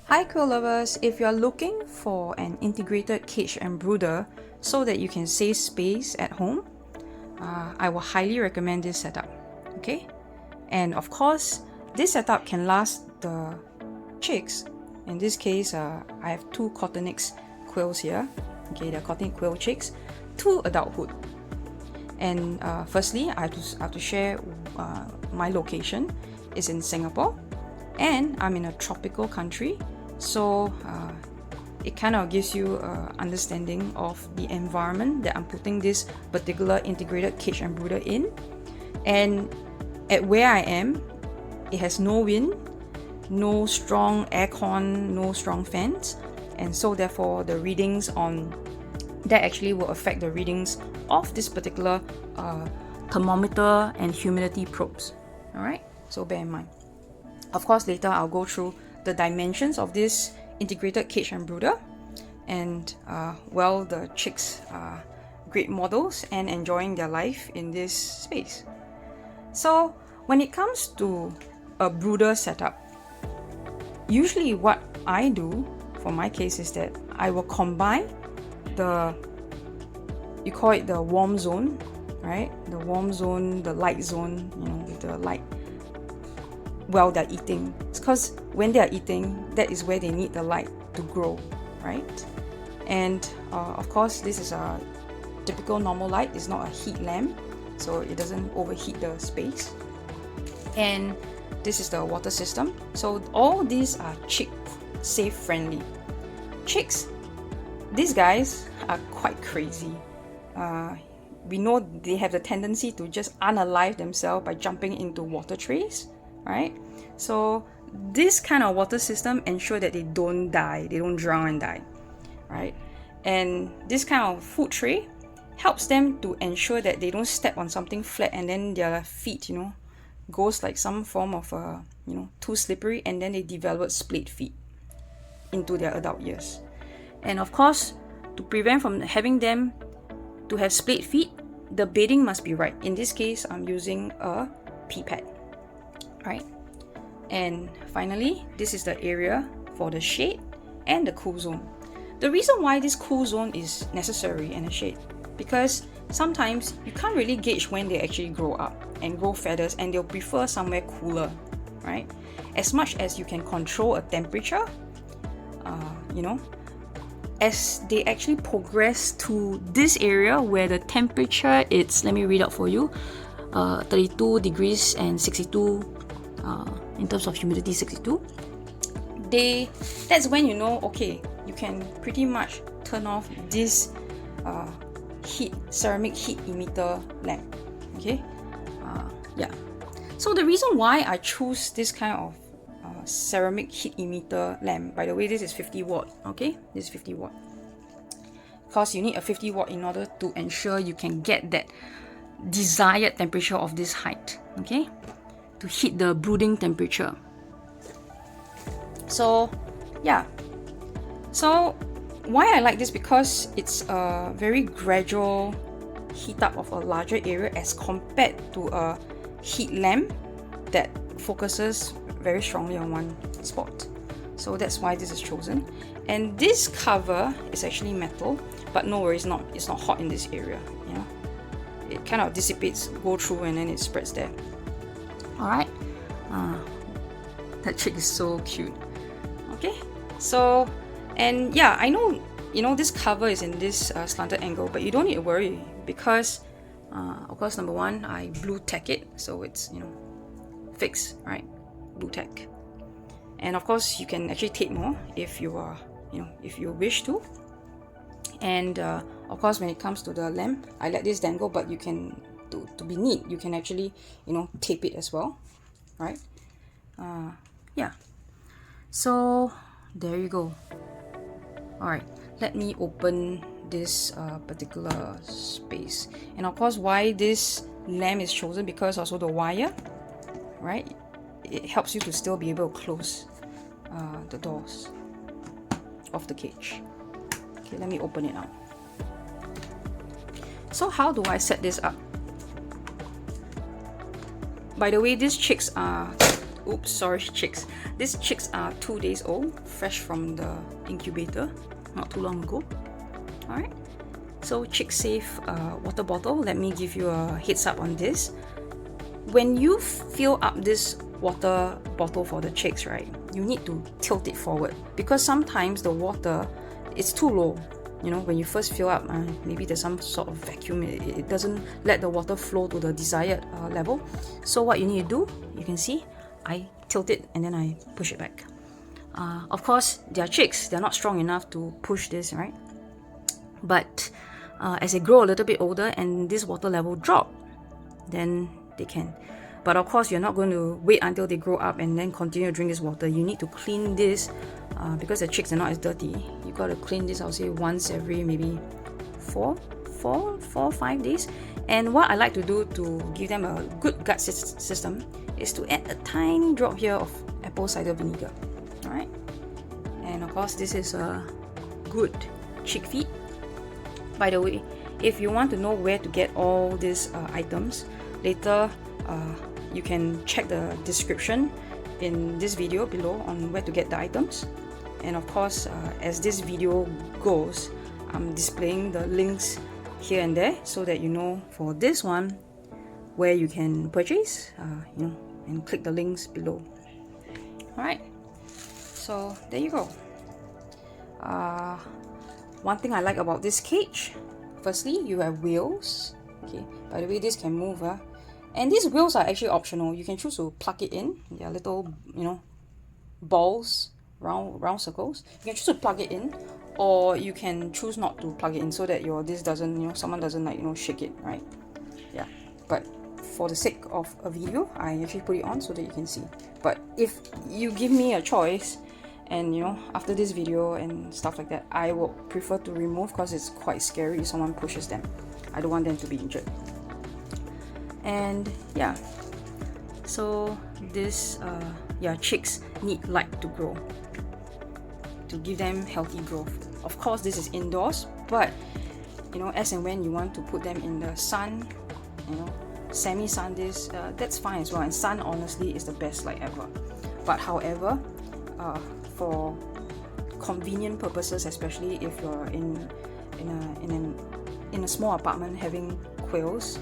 Hi quail lovers, if you're looking for an integrated cage and brooder so that you can save space at home, I will highly recommend this setup, okay? And of course, this setup can last the chicks. In this case, I have two Cottonix quails here, okay, they're Cottonix quail chicks, to adulthood. And firstly, I have to share my location is in Singapore, and I'm in a tropical country. So it kind of gives you an understanding of the environment that I'm putting this particular integrated cage and brooder in. And at where I am, it has no wind, no strong aircon, no strong fans, and so therefore the readings on that actually will affect the readings of this particular thermometer and humidity probes. Alright, so bear in mind. Of course, later I'll go through the dimensions of this integrated cage and brooder, and well, the chicks are great models and enjoying their life in this space. So when it comes to a brooder setup, usually what I do for my case is that I will combine you call it the warm zone, right? The warm zone, the light zone, with the light while they're eating. It's because when they're eating, that is where they need the light to grow, right? And of course, this is a typical normal light. It's not a heat lamp, so it doesn't overheat the space. And this is the water system. So all these are chick safe friendly. Chicks, these guys are quite crazy. We know they have the tendency to just unalive themselves by jumping into water trays, right? So this kind of water system ensure that they don't die, they don't drown and die, right? And this kind of food tray helps them to ensure that they don't step on something flat and then their feet, goes like some form of too slippery, and then they develop split feet into their adult years. And of course, to prevent from having them to have split feet, the bedding must be right. In this case, I'm using a pea pad, right? And finally, this is the area for the shade and the cool zone. The reason why this cool zone is necessary and a shade, because sometimes you can't really gauge when they actually grow up and grow feathers, and they'll prefer somewhere cooler, right? As much as you can control a temperature, as they actually progress to this area where the temperature is, let me read out for you, 32 degrees and 62 in terms of humidity, 62, that's when okay, you can pretty much turn off this ceramic heat emitter lamp. Okay, so the reason why I choose this kind of ceramic heat emitter lamp, by the way, this is 50 watt. Okay, this is 50 watt, because you need a 50 watt in order to ensure you can get that desired temperature of this height, okay, to hit the brooding temperature. So why I like this, because it's a very gradual heat up of a larger area as compared to a heat lamp that focuses very strongly on one spot. So that's why this is chosen. And this cover is actually metal, but no worries, it's not hot in this area. It kind of dissipates, go through, and then it spreads there. Alright, that chick is so cute. Okay, so, and yeah, I know this cover is in this slanted angle, but you don't need to worry, because of course, number one, I blue tack it, so it's fixed, right? Blue tack. And of course, you can actually tape more if you are if you wish to. And of course, when it comes to the lamp, I let this dangle, but you can, to be neat, you can actually tape it as well, right? So there you go. All right, let me open this particular space. And of course, why this lamp is chosen, because also the wire, right, it helps you to still be able to close the doors of the cage. Okay, let me open it out. So how do I set this up? By the way, these chicks are oops, sorry, chicks. These chicks are 2 days old, fresh from the incubator, not too long ago. Alright, so chick safe water bottle. Let me give you a heads up on this. When you fill up this water bottle for the chicks, right, you need to tilt it forward, because sometimes the water is too low. You know, when you first fill up, maybe there's some sort of vacuum, it doesn't let the water flow to the desired level. So what you need to do, you can see I tilt it and then I push it back. Of course, they're chicks, they're not strong enough to push this, right? But as they grow a little bit older and this water level drop, then they can. But of course, you're not going to wait until they grow up and then continue to drink this water. You need to clean this because the chicks are not as dirty. You got to clean this, I'll say, once every maybe 4 or 5 days. And what I like to do to give them a good gut system is to add a tiny drop here of apple cider vinegar. Alright, and of course, this is a good chick feed. By the way, if you want to know where to get all these items, later you can check the description in this video below on where to get the items. And of course, as this video goes, I'm displaying the links here and there so that you know for this one where you can purchase, and click the links below. Alright, so there you go. One thing I like about this cage, firstly, you have wheels. Okay, by the way, this can move. And these wheels are actually optional. You can choose to plug it in. They are little, balls, round circles. You can choose to plug it in, or you can choose not to plug it in so that this doesn't, someone doesn't shake it, right? Yeah. But for the sake of a video, I actually put it on so that you can see. But if you give me a choice, and after this video and stuff like that, I would prefer to remove because it's quite scary if someone pushes them. I don't want them to be injured. And yeah, so this chicks need light to grow, to give them healthy growth. Of course, this is indoors, but as and when you want to put them in the sun, semi-sun days, that's fine as well. And sun honestly is the best light ever. But however, for convenient purposes, especially if you're in a small apartment having quails,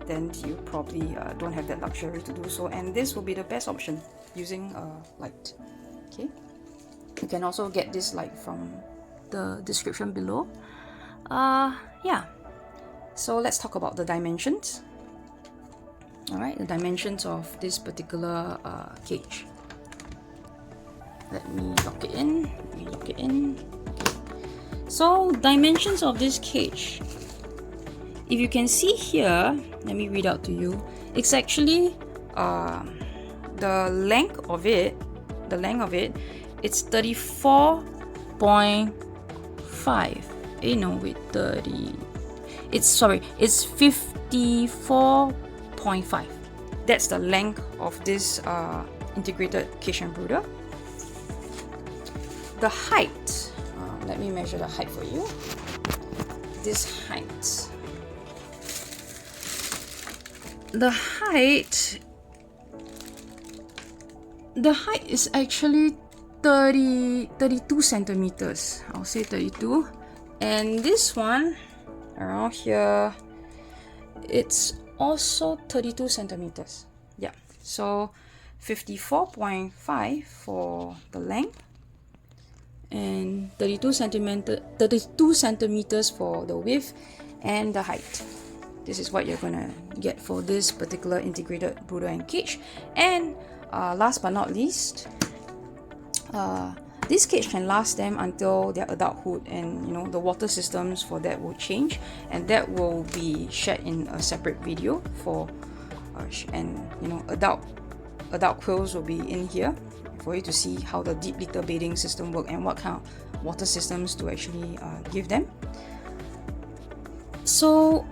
then you probably don't have that luxury to do so, and this will be the best option using light. Okay, you can also get this light from the description below. Yeah, so let's talk about the dimensions. Alright, the dimensions of this particular cage. Let me lock it in. Okay. So dimensions of this cage, if you can see here, let me read out to you. It's actually the length of it. It's 34.5. It's 54.5. That's the length of this integrated cage and brooder. The height, let me measure the height for you. This height. The height is actually 32 centimeters. I'll say 32. And this one around here, it's also 32 centimeters. Yeah, so 54.5 for the length and 32 centimeters for the width and the height. This is what you're gonna get for this particular integrated brooder and cage. And last but not least, this cage can last them until their adulthood, and the water systems for that will change, and that will be shared in a separate video for adult quails will be in here for you to see how the deep litter bathing system work and what kind of water systems to actually give them. So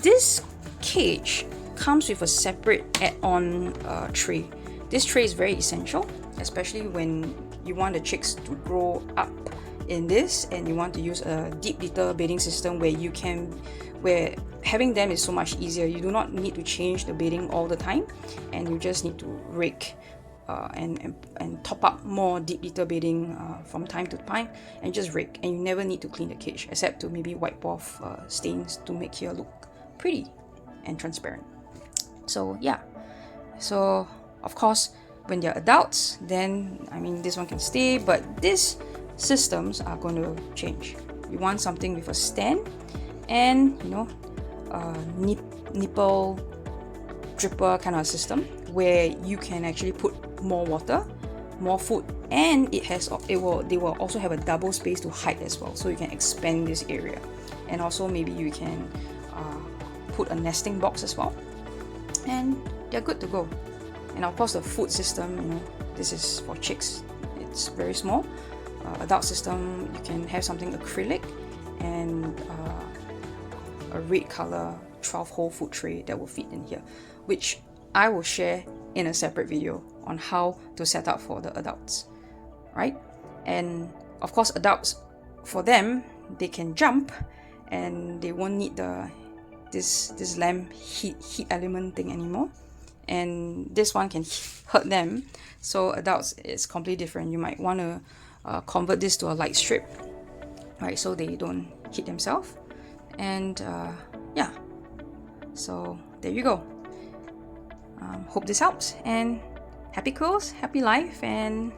this cage comes with a separate add-on tray. This tray is very essential, especially when you want the chicks to grow up in this and you want to use a deep litter bathing system where having them is so much easier. You do not need to change the bedding all the time, and you just need to rake and top up more deep litter bedding from time to time, and just rake, and you never need to clean the cage except to maybe wipe off stains to make here look pretty and transparent. So yeah, so of course when they're adults, then I mean this one can stay, but these systems are going to change. You want something with a stand and nipple dripper kind of system where you can actually put more water, more food, and they will also have a double space to hide as well, so you can expand this area. And also maybe you can put a nesting box as well, and they're good to go. And of course the food system, this is for chicks, it's very small. Adult system, you can have something acrylic and a red color 12-hole food tray that will fit in here, which I will share in a separate video on how to set up for the adults, right? And of course adults, for them, they can jump and they won't need this lamp heat element thing anymore, and this one can hurt them. So adults, it's completely different. You might want to convert this to a light strip, right, so they don't hit themselves. And yeah, so there you go. Hope this helps, and happy quills, happy life, and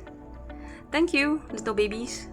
thank you, little babies.